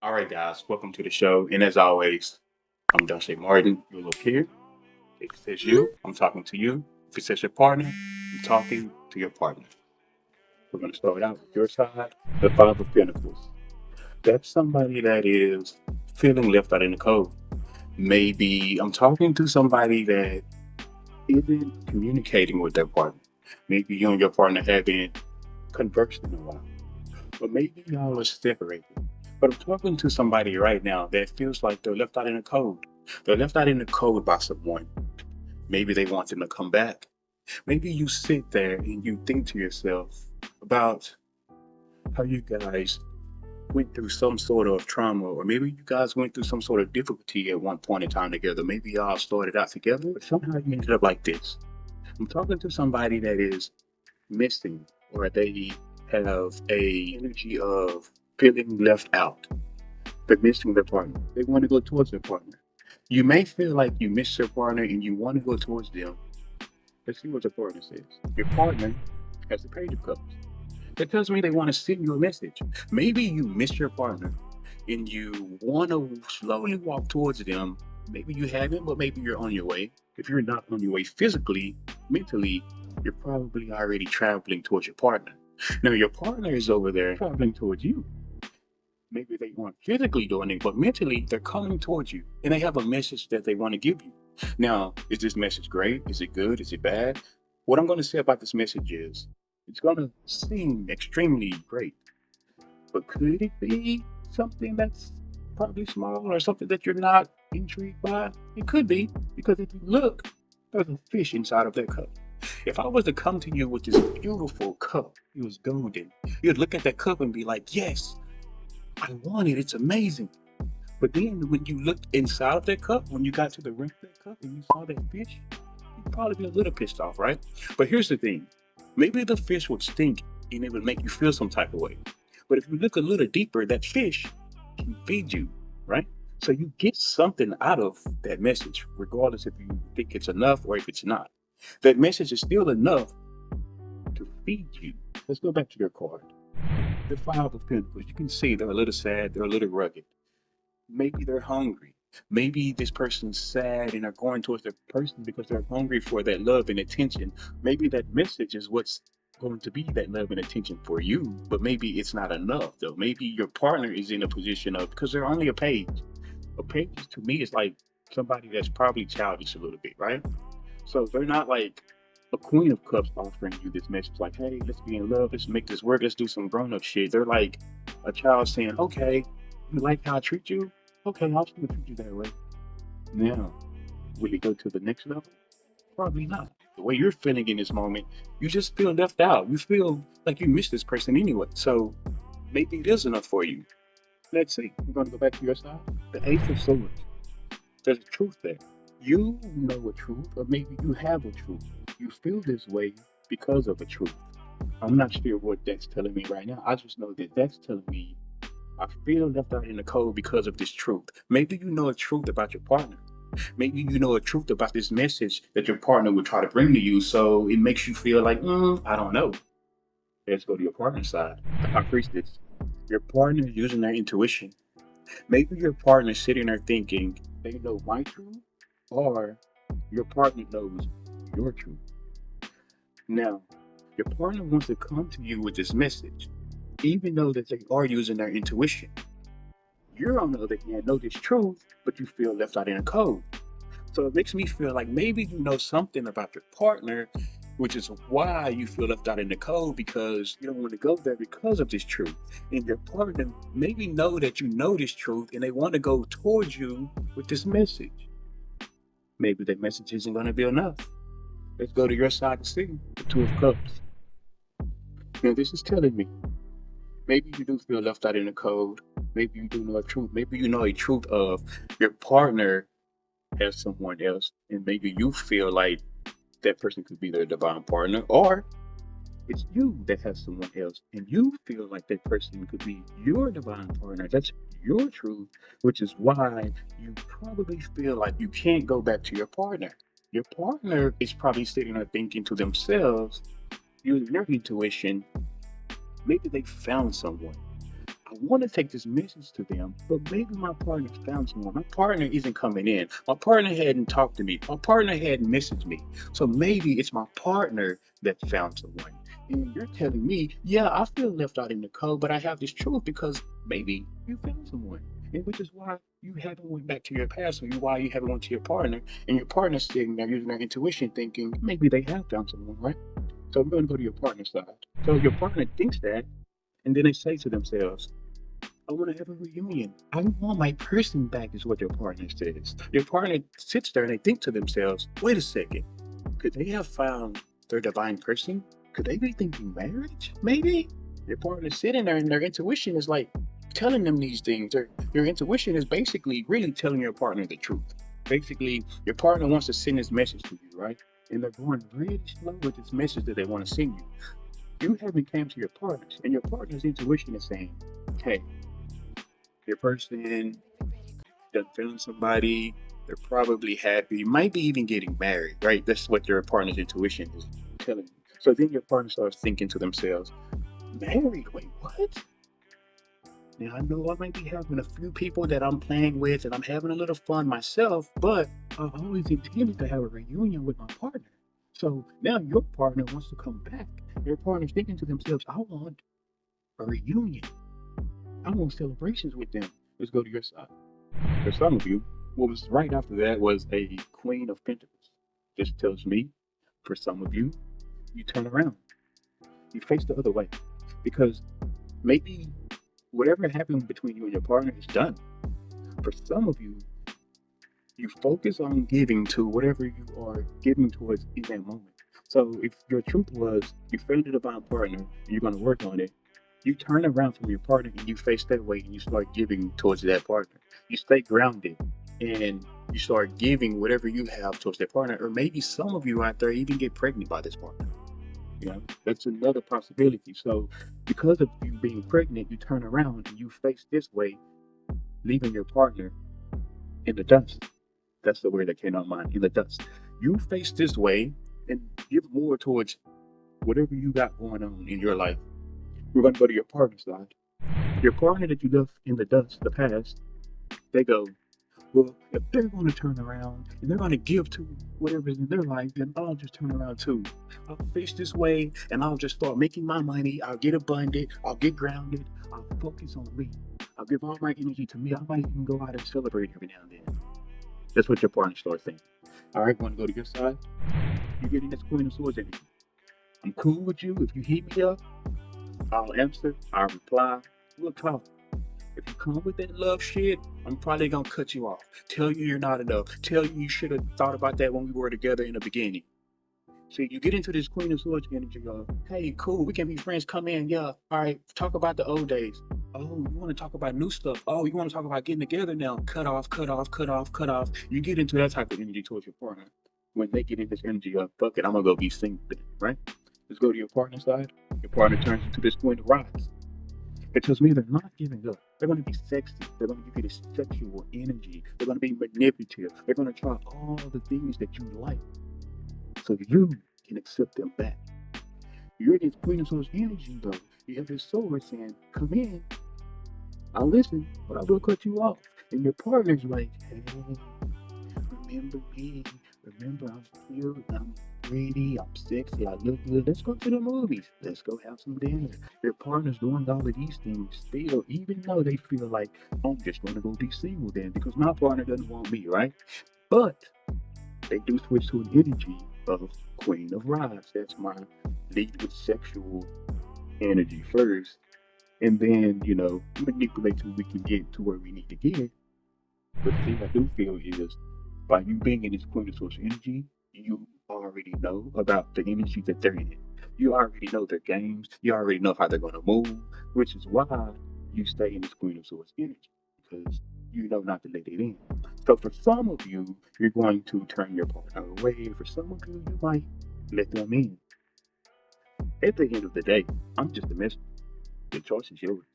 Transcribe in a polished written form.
All right, guys, welcome to the show. And as always, I'm Dante Martin. You look here. If it says you, I'm talking to you. If it says your partner, I'm talking to your partner. We're going to start out with your side, the Five of Pentacles. That's somebody that is feeling left out in the cold. Maybe I'm talking to somebody that isn't communicating with their partner. Maybe you and your partner haven't conversed in a while. But maybe y'all are separated. But I'm talking to somebody right now that feels like they're left out in the cold. They're left out in the cold by someone. Maybe they want them to come back. Maybe you sit there and you think to yourself about how you guys went through some sort of trauma, or maybe you guys went through some sort of difficulty at one point in time together. Maybe y'all started out together, but somehow you ended up like this. I'm talking to somebody that is missing, or they have a energy of feeling left out. They're missing their partner. They want to go towards their partner. You may feel like you miss your partner and you want to go towards them. Let's see what your partner says. Your partner has the Page of Cups. That tells me they want to send you a message. Maybe you miss your partner and you want to slowly walk towards them. Maybe you haven't, but maybe you're on your way. If you're not on your way physically, mentally, you're probably already traveling towards your partner. Now, your partner is over there traveling towards you. Maybe they aren't physically doing it, but mentally they're coming towards you and they have a message that they want to give you. Now, is this message great? Is it good? Is it bad? What I'm going to say about this message is it's going to seem extremely great, but could it be something that's probably small or something that you're not intrigued by? It could be, because if you look, there's a fish inside of that cup. If I was to come to you with this beautiful cup, it was golden, you'd look at that cup and be like, yes, I want it. It's amazing. But then when you looked inside of that cup, when you got to the rim of that cup and you saw that fish, you'd probably be a little pissed off, right? But here's the thing. Maybe the fish would stink and it would make you feel some type of way. But if you look a little deeper, that fish can feed you, right? So you get something out of that message, regardless if you think it's enough or if it's not. That message is still enough to feed you. Let's go back to your card. The Five of Pentacles. You can see they're a little sad, they're a little rugged. Maybe they're hungry. Maybe this person's sad and they're going towards their person because they're hungry for that love and attention. Maybe that message is what's going to be that love and attention for you, but maybe it's not enough though. Maybe your partner is in a position of, because they're only a page. A page to me is like somebody that's probably childish a little bit, right? So they're not like a Queen of Cups offering you this message like, hey, let's be in love, let's make this work, let's do some grown up shit. They're like a child saying, okay, you like how I treat you? Okay, I'll still treat you that way. Now, will you go to the next level? Probably not. The way you're feeling in this moment, you just feel left out. You feel like you miss this person anyway. So maybe it is enough for you. Let's see. We're going to go back to your side. The Ace of Swords. There's a truth there. You know a truth, or maybe you have a truth. You feel this way because of a truth. I'm not sure what that's telling me right now. I just know that that's telling me I feel left out in the cold because of this truth. Maybe you know a truth about your partner. Maybe you know a truth about this message that your partner would try to bring to you. So it makes you feel like, I don't know. Let's go to your partner's side. The High Priestess. Your partner is using their intuition. Maybe your partner is sitting there thinking they know my truth, or your partner knows your truth. Now, your partner wants to come to you with this message, even though that they are using their intuition. You, on the other hand, know this truth, but you feel left out in the cold. So it makes me feel like maybe you know something about your partner, which is why you feel left out in the cold because you don't want to go there because of this truth. And your partner maybe know that you know this truth and they want to go towards you with this message. Maybe that message isn't going to be enough. Let's go to your side to see the Two of Cups. Now, this is telling me maybe you do feel left out in the cold. Maybe you do know a truth. Maybe you know a truth of your partner has someone else, and maybe you feel like that person could be their divine partner, or it's you that has someone else, and you feel like that person could be your divine partner. That's your truth, which is why you probably feel like you can't go back to your partner. Your partner is probably sitting there thinking to themselves, using their intuition, Maybe they found someone. I want to take this message to them, but maybe my partner found someone. My partner isn't coming in. My partner hadn't talked to me. My partner hadn't messaged me. So maybe it's my partner that found someone. And you're telling me, yeah, I feel left out in the cold, but I have this truth because maybe you found someone. And which is why you haven't went back to your past, or why you haven't went to your partner, and your partner's sitting there using their intuition thinking maybe they have found someone, right? So we're gonna go to your partner's side. So your partner thinks that, and then they say to themselves, I want to have a reunion. I want my person back, is what your partner says. Your partner sits there and they think to themselves, wait a second, could they have found their divine person? Could they be thinking marriage? Maybe. Your partner's sitting there and their intuition is like telling them these things. Your intuition is basically really telling your partner the truth. Basically, your partner wants to send this message to you, right? And they're going really slow with this message that they want to send you. You haven't came to your partners, and your partner's intuition is saying, hey, your person done found somebody, they're probably happy, might be even getting married, right? That's what your partner's intuition is telling you. So then your partner starts thinking to themselves, married? Wait, what? Now I know I might be having a few people that I'm playing with and I'm having a little fun myself, but I always intended to have a reunion with my partner. So now your partner wants to come back. Your partner's thinking to themselves, I want a reunion. I want celebrations with them. Let's go to your side. For some of you, what was right after that was a Queen of Pentacles. This tells me, for some of you, you turn around. You face the other way. Because maybe whatever happened between you and your partner is done. For some of you, you focus on giving to whatever you are giving towards in that moment. So if your truth was you found a divine partner and you're going to work on it, you turn around from your partner and you face that way and you start giving towards that partner. You stay grounded and you start giving whatever you have towards that partner. Or maybe some of you out there even get pregnant by this partner. You know, that's another possibility. So because of you being pregnant, you turn around and you face this way, leaving your partner in the dust. That's the word that came out mine, in the dust. You face this way and give more towards whatever you got going on in your life. We're going to go to your partner side. Your partner that you left in the dust, the past, they go, well, if they're going to turn around and they're going to give to whatever's in their life, then I'll just turn around too. I'll face this way and I'll just start making my money. I'll get abundant. I'll get grounded. I'll focus on me. I'll give all my energy to me. I might even go out and celebrate every now and then. That's what your partner starts thinking. All right, want to go to your side? You're getting this Queen of Swords energy. I'm cool with you. If you hit me up, I'll answer. I'll reply. We'll talk. If you come with that love shit, I'm probably gonna cut you off. Tell you you're not enough. Tell you you should have thought about that when we were together in the beginning. See, you get into this Queen of Swords energy of, hey, cool, we can be friends, come in, yeah. All right, talk about the old days. Oh, you want to talk about new stuff. Oh, you want to talk about getting together now. Cut off, cut off, cut off, cut off. You get into that type of energy towards your partner. When they get in this energy of, fuck it, I'm gonna go be single, right? Let's go to your partner side. Your partner turns into this Queen of Rods. It tells me they're not giving up. They're going to be sexy. They're going to give you this sexual energy. They're going to be manipulative. They're going to try all the things that you like so you can accept them back. You're this Queen of Swords energy, though. You have this sword saying, come in. I'll listen, but I will cut you off. And your partner's like, hey, remember me. Remember I'm cute. I'm pretty. I'm sexy. I look good. Let's go to the movies. Let's go have some dinner. Your partner's doing all of these things still, even though they feel like, I'm just going to go be single then because my partner doesn't want me, right? But they do switch to an energy of Queen of Rods. That's my lead with sexual energy first. And then, manipulate till we can get to where we need to get. But the thing I do feel is by you being in this Queen of Swords energy, you already know about the energy that they're in. You already know their games. You already know how they're going to move, which is why you stay in this Queen of Swords energy because you know not to let it in. So for some of you, you're going to turn your partner away. For some of you, you might let them in. At the end of the day, I'm just a messenger. The choice is yours.